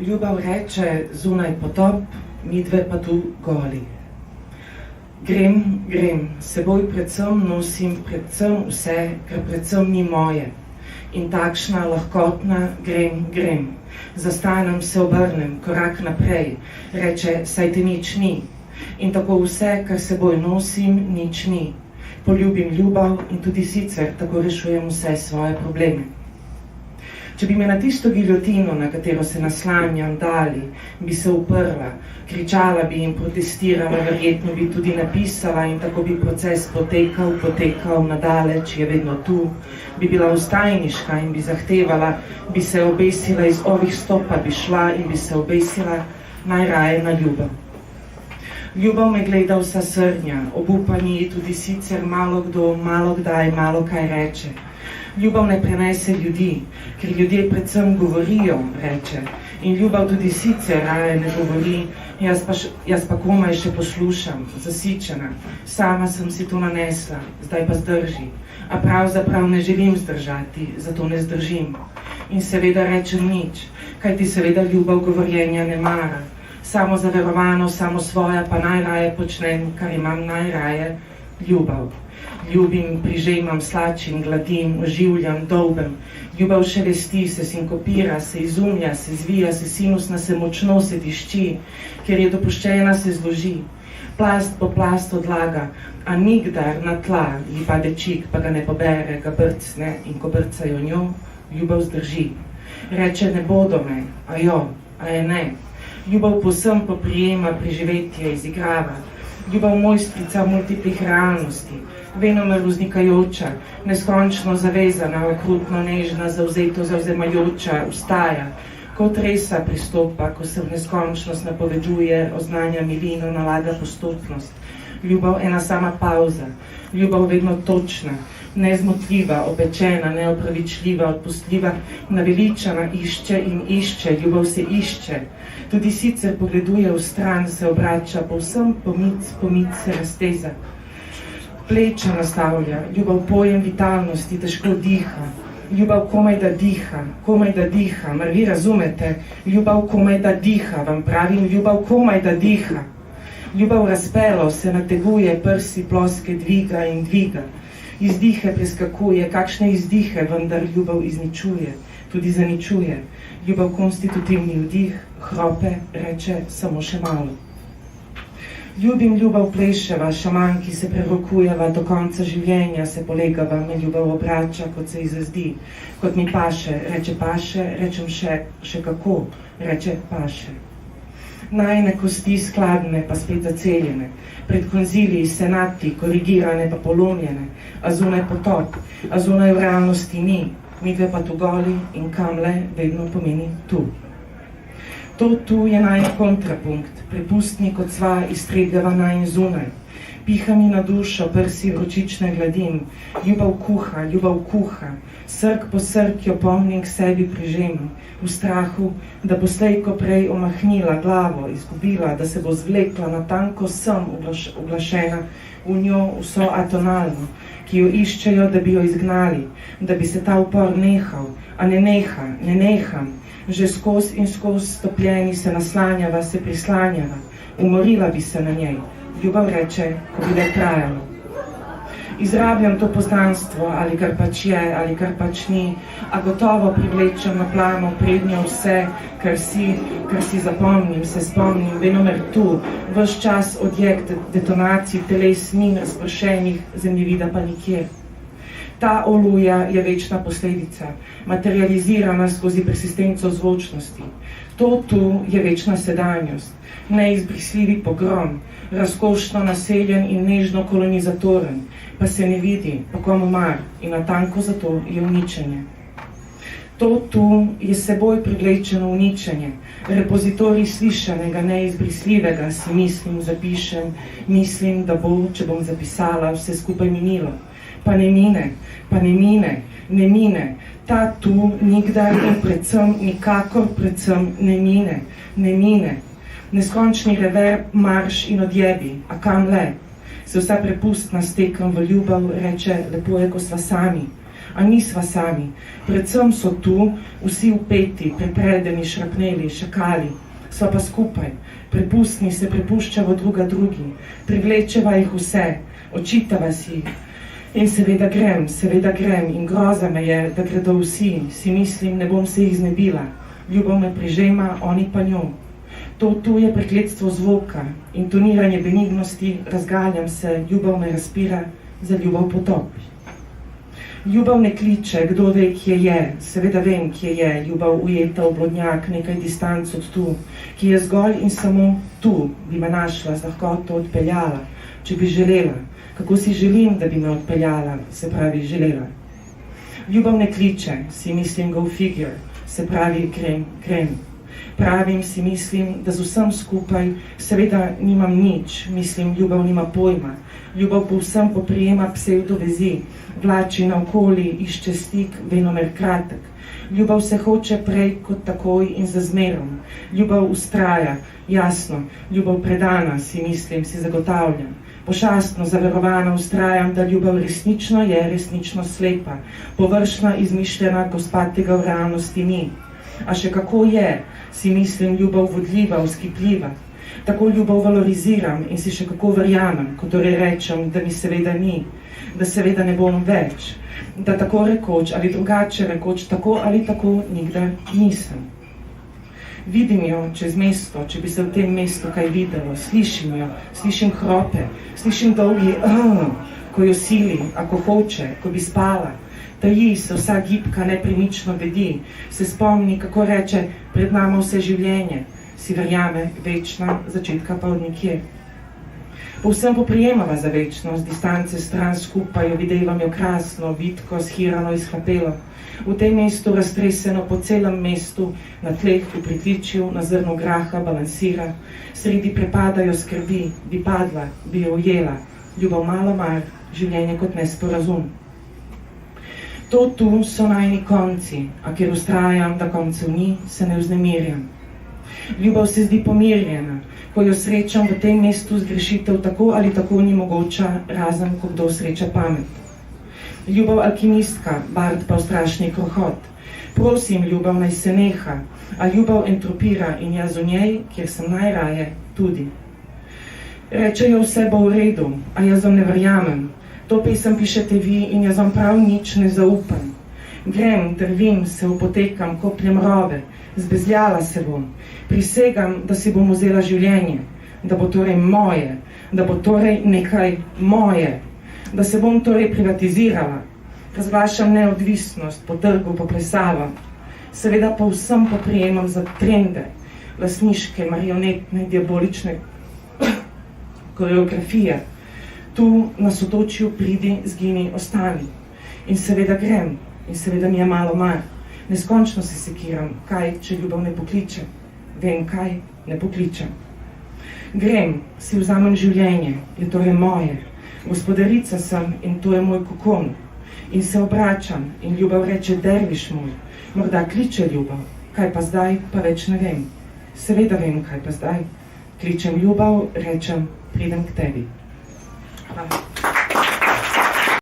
Ljubav reče, zunaj potop, midve pa tu goli. Grem, seboj predvsem nosim predvsem vse, kar predvsem ni moje. In takšna lahkotna grem. Zastanem, se obrnem, korak naprej, reče, saj te nič ni. In tako vse, kar seboj nosim, nič ni. Poljubim ljubav in tudi sicer tako rešujem vse svoje probleme. Če bi me na tisto giljotino, na katero se naslanjam, dali, bi se uprla, kričala bi in protestirala, verjetno bi tudi napisala in tako bi proces potekal nadaleč, je vedno tu, bi bila vstajniška in bi zahtevala, bi se obesila iz ovih stopa, bi šla in bi se obesila najraje na ljubav. Ljubav me gleda vsa srnja, obupanji tudi sicer malo kdo, malo kdaj, malo kaj reče. Ljubav ne prenese ljudi, ker ljudje predvsem govorijo, reče. In ljubav tudi sicer raje ne govori, jaz pa komaj še poslušam, zasičena. Sama sem si to nanesla, zdaj pa zdrži. A pravzaprav ne želim zdržati, zato ne zdržim. In seveda rečem nič, kajti seveda ljubav govorjenja ne mara. Samo zaverovano, samo svoja, pa najraje počnem, kar imam najraje, ljubav. Ljubim, prižemam, slačim, gladim, oživljam, dolbem. Ljubav šelesti, se sinkopira, se izumlja, se zvija, se sinusna, se močno, se tišči, ker je dopuščena, se zloži. Plast po plast odlaga, a nikdar na tla ji pade čik, pa ga ne pobere, ga brcne in ko brcajo njo, ljubav zdrži. Reče, ne bodo me, a jo, a je ne. Ljubav povsem poprijema preživetje, izigrava. Ljubav mojstrica multiplih realnosti, venomer vznikajoča, neskončno zavezana, okrutno nežna, zavzeto zavzemajoča, vstaja, kot resa pristopa, ko se v neskončnost napoveduje, oznanja milino, nalaga postopnost. Ljubav ena sama pauza, ljubav vedno točna, nezmotljiva, opečena, neopravičljiva, odpustljiva, naveličana, išče in išče, ljubav se išče. Tudi sicer pogleduje v stran, se obrača, povsem pomic se razteza. Pleča nastavlja, ljubav pojem vitalnosti, težko diha. Ljubav komaj da diha, mar vi razumete? Ljubav komaj da diha, vam pravim, ljubav komaj da diha. Ljubav razpelo se nateguje, prsi ploske dviga in dviga. Izdihe preskakuje, kakšne izdihe, vendar ljubav izničuje, tudi zaničuje. Ljubav konstitutivni vdih, hrope, reče samo še malo. Ljubim ljubav pleševa, šaman, ki se prerokujeva, do konca življenja se polegava, me ljubav obrača, kot se ji zazdi, kot mi paše, reče paše, rečem še kako, reče paše. Najne kosti skladne, pa spet zaceljene, pred konziliji, senati, korigirane pa polomljene, a zunaj potop, a zunaj v realnosti ni, midve pa tu goli in kamle vedno pomeni tu. To tu je najn kontrapunkt, prepustni kot sva iztrebljava najn zunaj. Piha mi na dušo, prsi vročične gladim, ljubav kuha, srk po srk jo pomnim k sebi prižemem, v strahu, da bo slej ko prej omahnila glavo, izgubila, da se bo zvlekla na tanko sem uglašena v njo vso atonalno, ki jo iščejo, da bi jo izgnali, da bi se ta upor nehal, a ne neham, že skoz in skoz stopljeni se naslanjava, se prislanjava, umorila bi se na njej. Ljubav reče, ko bi le trajalo. Izrabljam to poznanstvo, ali kar pač je, ali kar pač ni, a gotovo privlečem na plano prednjo vse, kar si zapomnim, se spomnim, venomer tu, ves čas odjek detonacij, telesnin, razpršenih, zemljevida pa nikjer. Ta oluja je večna posledica, materializirana skozi persistenco zvočnosti. To tu je večna sedanjost, neizbrisljivi pogrom, razkošno naseljen in nežno kolonizatoren, pa se ne vidi, po komu mar, in natanko zato je uničenje. To tu je seboj privlečeno uničenje, repozitorij slišanega, neizbrisljivega, si mislim, zapišem, mislim, da bo, če bom zapisala, vse skupaj minilo. Pa ne mine, ta tu nikdar in predvsem, nikakor predvsem ne mine. Neskončni reverb, marš in odjebi, a kam le? Se vsa prepustna stekam v ljubav, reče, lepo je, ko sva sami. A nisva sami. Predvsem so tu vsi upeti, prepredeni, šrapneli, šakali. Sva pa skupaj. Prepustni se prepuščava druga drugi. Privlečeva jih vse. Očitava si jih. In seveda grem in groza me je, da gredo vsi. Si mislim, ne bom se jih znebila. Ljubav me prižema, oni pa njo. To tu je prekletstvo zvoka, intoniranje benignosti, razgaljam se, ljubav me razpira, za ljubav potop. Ljubav ne kliče, kdo ve, kje je, seveda vem, kje je, ljubav ujeta v blodnjak, nekaj distanc od tu, ki je zgolj in samo tu, bi me našla, z lahkoto odpeljala, če bi želela, kako si želim, da bi me odpeljala, se pravi želela. Ljubav ne kliče, si mislim go figure, se pravi grem. Pravim si mislim, da z vsem skupaj seveda nimam nič, mislim, ljubav nima pojma. Ljubav povsem poprijema psevdovezi, vlači naokoli, išče stik, venomer kratek. Ljubav se hoče prej kot takoj in za zmerom. Ljubav ustraja, jasno, ljubav predana, si mislim, si zagotavljam. Pošastno zaverovana ustrajam, da ljubav resnično je, resnično slepa, površna, izmišljena, gospa tega v realnosti ni. A še kako je, si mislim, ljubav vodljiva, vzkipljiva. Tako ljubav valoriziram in si še kako verjamem, ko torej rečem, da mi seveda ni, da seveda ne bom več, da tako rekoč ali drugače rekoč, tako ali tako nikdar nisem. Vidim jo čez mesto, če bi se v tem mestu kaj videlo, slišim jo, slišim hrope, slišim dolgi ko jo sili, ako hoče, ko bi spala. Taji se vsa gibka nepremično bedi, se spomni, kako reče, pred nama vse življenje, si verjame, večna, začetka pa od nikjer. Povsem poprijemava za večnost, distance stran skupaj, jo videvam jo krasno, vitko, shirano, izhlapelo. V tem mestu raztreseno po celem mestu, na tleh, v pritličju, na zrnu graha balansira, sredi prepadajo skrbi, bi padla, bi jo ujela, ljubav malo mar, življenje kot nesporazum. To tu so najni konci, a ker ustrajam, da koncev ni, se ne vznemirjam. Ljubav se zdi pomirjena, ko jo srečam v tem mestu zgrešitev tako ali tako ni mogoča, razen ko kdo sreča pamet. Ljubav alkimistka, Bard pa v strašni krohot. Prosim, ljubav naj se neha, a ljubav entropira in jaz v njej, kjer sem najraje, tudi. Rečejo, vse bo v redu, a jaz vam ne verjamem. To pesem pišete vi in jaz vam prav nič ne zaupam. Grem, drvim, se opotekam, kopljem rove, zbezljala se bom. Prisegam, da si bom vzela življenje, da bo torej moje, da bo torej nekaj moje, da se bom torej privatizirala. Razglašam neodvisnost, po trgu poplesavam. Seveda pa vsem poprijemam za trende, lastniške, marionetne, diabolične koreografije. Tu na sotočju pridi, zgini, ostani. In seveda grem, in seveda mi je malo mar. Neskončno se sekiram, kaj, če ljubav ne pokliče. Vem, kaj, ne pokličem. Grem, si vzamem življenje, je torej moje. Gospodarica sem in to je moj kokon. In se obračam in ljubav reče, derviš moj. Morda kliče ljubav, kaj pa zdaj, pa več ne vem. Seveda vem, kaj pa zdaj. Kličem ljubav, rečem, pridem k tebi. Hvala.